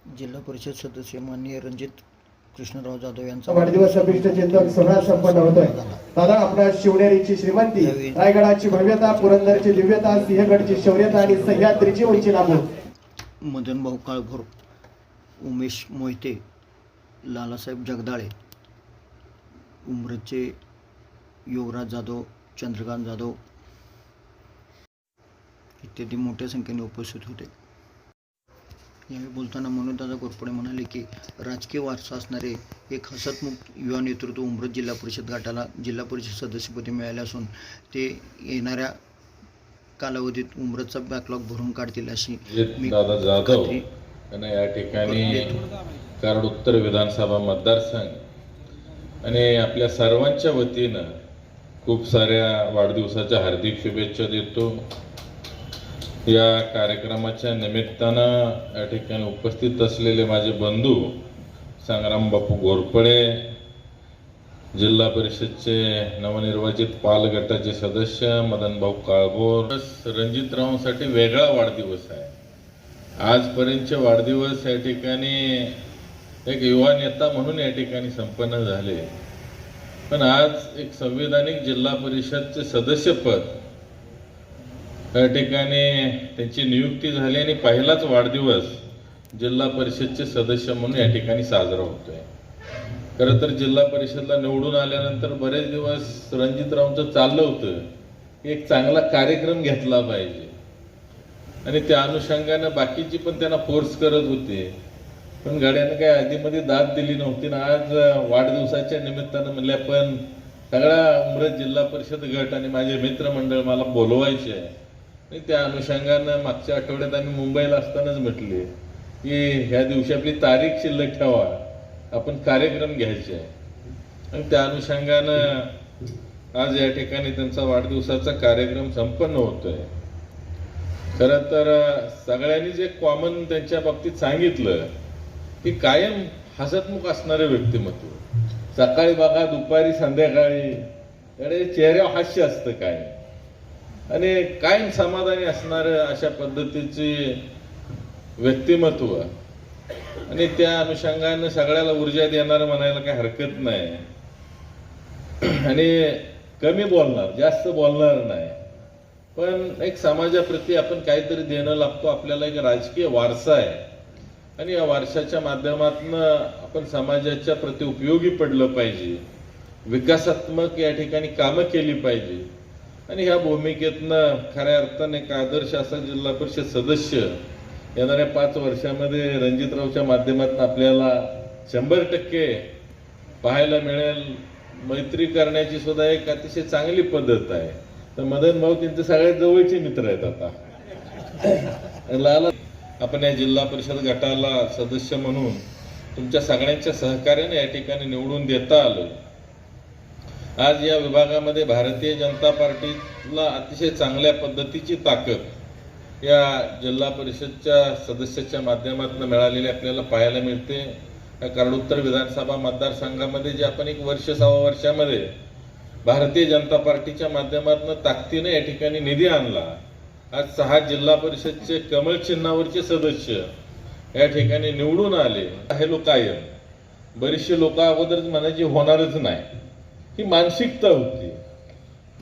जिल्हा परिषद सदस्य माननीय रणजित कृष्णराव जाधव यांचा वाढदिवस अभिष्ट चिंतन सोहळा संपन्न होतोय। दादा, आपल्या शिवनेरीची श्रीमंती, रायगडाची भव्यता, पुरंदरची दिव्यता, सिंहगडची शौर्यता आणि सह्याद्रीची उंची लाभो। मदनभाऊ काळभोर, उमेश मोहिते, लालासाहेब जगदाळे, उमरचे युवराज जाधव, चंद्रकांत जाधव इत्यादी मोठ्या संख्येने उपस्थित होते। यावेळी बोलताना मनोजदादा घोरपडे म्हणाले की राजकीय वारसा असणारे एक हसतमुख युवा नेतृत्व उमरत जिल्हा परिषद गटाला जिल्हा परिषद सदस्यपदी मिळाले असून ते येणाऱ्या कालावधीत उमरतचा बॅकलॉग भरून काढतील अशी दादा जाधव यांना या ठिकाणी कराड उत्तर विधानसभा मतदारसंघ आणि आपल्या सर्वांच्या वतीनं खूप साऱ्या वाढदिवसाच्या हार्दिक शुभेच्छा देतो। या कार्यक्रमाच्या निमित्तानं या ठिकाणी उपस्थित असलेले माझे बंधू संग्राम बापू घोरपडे, जिल्हा परिषदचे नवनिर्वाचित पाल गटाचे सदस्य मदनभाऊ काळभोर, रणजितरावांसाठी वेगळा वाढदिवस आहे। आजपर्यंतचे वाढदिवस या ठिकाणी एक युवा नेता म्हणून या ठिकाणी संपन्न झाले, पण आज एक संविधानिक जिल्हा परिषदचे सदस्यपद या ठिकाणी त्यांची नियुक्ती झाली आणि पहिलाच वाढदिवस जिल्हा परिषदचे सदस्य म्हणून या ठिकाणी साजरा होतोय। खरं तर जिल्हा परिषदला निवडून आल्यानंतर बरेच दिवस रणजितरावांचं चाललं होतं एक चांगला कार्यक्रम घेतला पाहिजे आणि त्या अनुषंगानं बाकीची पण त्यांना फोर्स करत होते, पण गाड्यानं काय आधीमध्ये दाद दिली नव्हती ना आज वाढदिवसाच्या निमित्तानं म्हणल्या पण सगळा उमरत जिल्हा परिषद गट आणि माझे मित्रमंडळ मला बोलवायचे आहे आणि त्या अनुषंगानं मागच्या आठवड्यात आम्ही मुंबईला असतानाच म्हटले की ह्या दिवशी आपली तारीख शिल्लक ठेवा, आपण कार्यक्रम घ्यायचे आहे आणि त्या अनुषंगानं आज या ठिकाणी त्यांचा वाढदिवसाचा कार्यक्रम संपन्न होतोय। खरं तर सगळ्यांनीच एक कॉमन त्यांच्या बाबतीत सांगितलं की कायम हसतमुख असणारे व्यक्तिमत्व, सकाळी बघा दुपारी संध्याकाळी त्याकडे चेहऱ्यावर हास्य असतं काय आणि कायम समाधानी असणारं अशा पद्धतीचे व्यक्तिमत्व आणि त्या अनुषंगानं सगळ्याला ऊर्जा देणारं म्हणायला काही हरकत नाही आणि कमी बोलणार जास्त बोलणार नाही, पण एक समाजाप्रती आपण काहीतरी देणं लागतो। आपल्याला एक राजकीय वारसा आहे आणि या वारशाच्या माध्यमातून आपण समाजाच्या प्रति उपयोगी पडलं पाहिजे, विकासात्मक या ठिकाणी कामं केली पाहिजे आणि ह्या भूमिकेतनं खऱ्या अर्थाने एक आदर्श असा जिल्हा परिषद सदस्य येणाऱ्या 5 वर्षामध्ये रणजितरावच्या माध्यमातून आपल्याला 100% पाहायला मिळेल। मैत्री करण्याची सुद्धा एक अतिशय चांगली पद्धत आहे। तर मदन भाऊ त्यांचे सगळ्यात जवळचे मित्र आहेत। आता लाला आपण या जिल्हा परिषद गटाला सदस्य म्हणून तुमच्या सगळ्यांच्या सहकार्याने या ठिकाणी निवडून देता आलं। आज या विभागामध्ये भारतीय जनता पार्टीला अतिशय चांगल्या पद्धतीची ताकद या जिल्हा परिषदच्या सदस्याच्या माध्यमातून मिळालेली आपल्याला पाहायला मिळते। या कराड उत्तर विधानसभा मतदारसंघामध्ये जे आपण एक वर्ष 6 वर्षामध्ये भारतीय जनता पार्टीच्या माध्यमातून ताकदीने या ठिकाणी निधी आणला। आज 6 जिल्हा परिषदचे कमळ चिन्हावरचे सदस्य या ठिकाणी निवडून आले। हे लोक कायम बरीचशी लोक अगोदरच म्हणायची होणारच नाही, ही मानसिकता होती।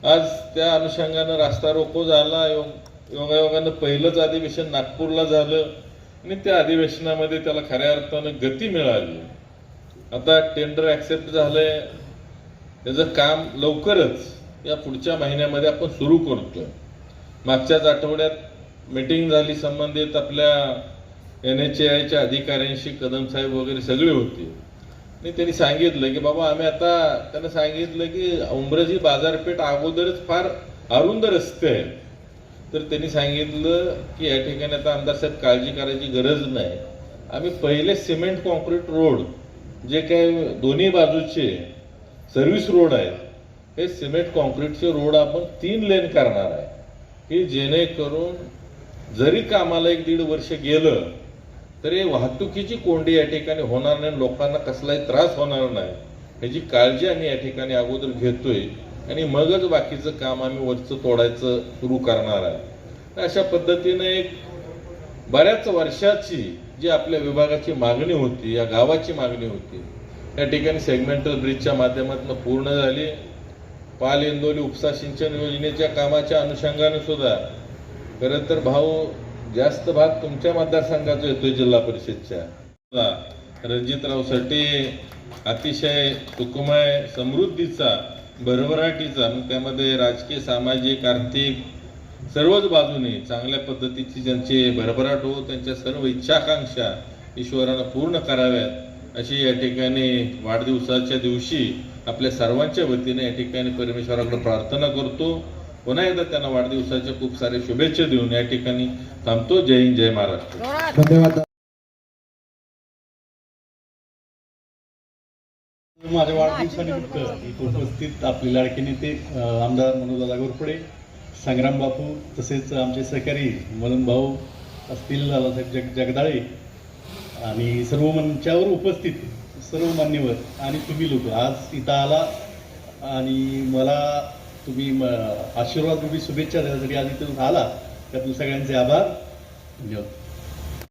आज त्या अनुषंगानं रास्ता रोको झाला, योगायोगानं पहिलंच अधिवेशन नागपूरला झालं आणि त्या अधिवेशनामध्ये त्याला खऱ्या अर्थानं गती मिळाली। आता टेंडर ॲक्सेप्ट झालंय, त्याचं काम लवकरच या पुढच्या महिन्यामध्ये आपण सुरू करतोय। मागच्याच आठवड्यात मीटिंग झाली संबंधित आपल्या NHAIच्या अधिकाऱ्यांशी, कदम साहेब वगैरे सगळे होते आणि त्यांनी सांगितलं की बाबा आम्ही आता त्यांना सांगितलं की उमरजी बाजारपेठ अगोदरच फार अरुंद रस्ते आहेत, तर त्यांनी सांगितलं की या ठिकाणी आता आमदार साहेब काळजी करायची गरज नाही, आम्ही पहिले सिमेंट कॉन्क्रीट रोड जे काही दोन्ही बाजूचे सर्व्हिस रोड आहेत हे सिमेंट कॉन्क्रीटचे रोड आपण 3 लेन करणार आहे की जेणेकरून जरी कामाला 1-1.5 वर्ष गेलं तरी वाहतुकीची कोंडी या ठिकाणी होणार नाही, लोकांना कसलाही त्रास होणार नाही ह्याची काळजी आम्ही या ठिकाणी अगोदर घेतोय आणि मगच बाकीचं काम आम्ही वरचं तोडायचं सुरू करणार आहे। अशा पद्धतीने एक बऱ्याच वर्षाची जी आपल्या विभागाची मागणी होती, या गावाची मागणी होती, या ठिकाणी सेगमेंटल ब्रिजच्या माध्यमातून पूर्ण झाली. पाल इंदोली उपसा सिंचन योजनेच्या कामाच्या अनुषंगाने सुद्धा खरं तर भाऊ जास्त भाग तुमच्या मतदारसंघाचा येतोय जिल्हा परिषदच्या. रणजितराव सटे अतिशय सुखमय समृद्धीचा भरभराटीचा, मग त्यामध्ये राजकीय सामाजिक आर्थिक सर्वच बाजूने चांगल्या पद्धतीची ज्यांची भरभराट हो, त्यांच्या सर्व इच्छाकांक्षा ईश्वरानं पूर्ण कराव्यात अशी या ठिकाणी वाढदिवसाच्या दिवशी आपल्या सर्वांच्या वतीने या ठिकाणी परमेश्वराकडे प्रार्थना करतो. पुन्हा एकदा त्यांना वाढदिवसाच्या खूप साऱ्या शुभेच्छा देऊन या ठिकाणी थांबतो. जय हिंद, जय महाराष्ट्र. धन्यवाद. माझ्या वाढदिवसानिमित्त इथे उपस्थित आपले लाडके नेते आमदार मनोजदादा घोरपडे, संग्राम बापू, तसेच आमचे सहकारी मलन भाऊ असतील, लालासाहेब जगदाळे आणि सर्व मंचावर उपस्थित सर्व मान्यवर आणि तुम्ही लोक आज इथं आला आणि मला तुम्ही आशीर्वाद, तुम्ही शुभेच्छा देण्यासाठी आज इथून आला, त्यातून सगळ्यांचे आभार. धन्यवाद.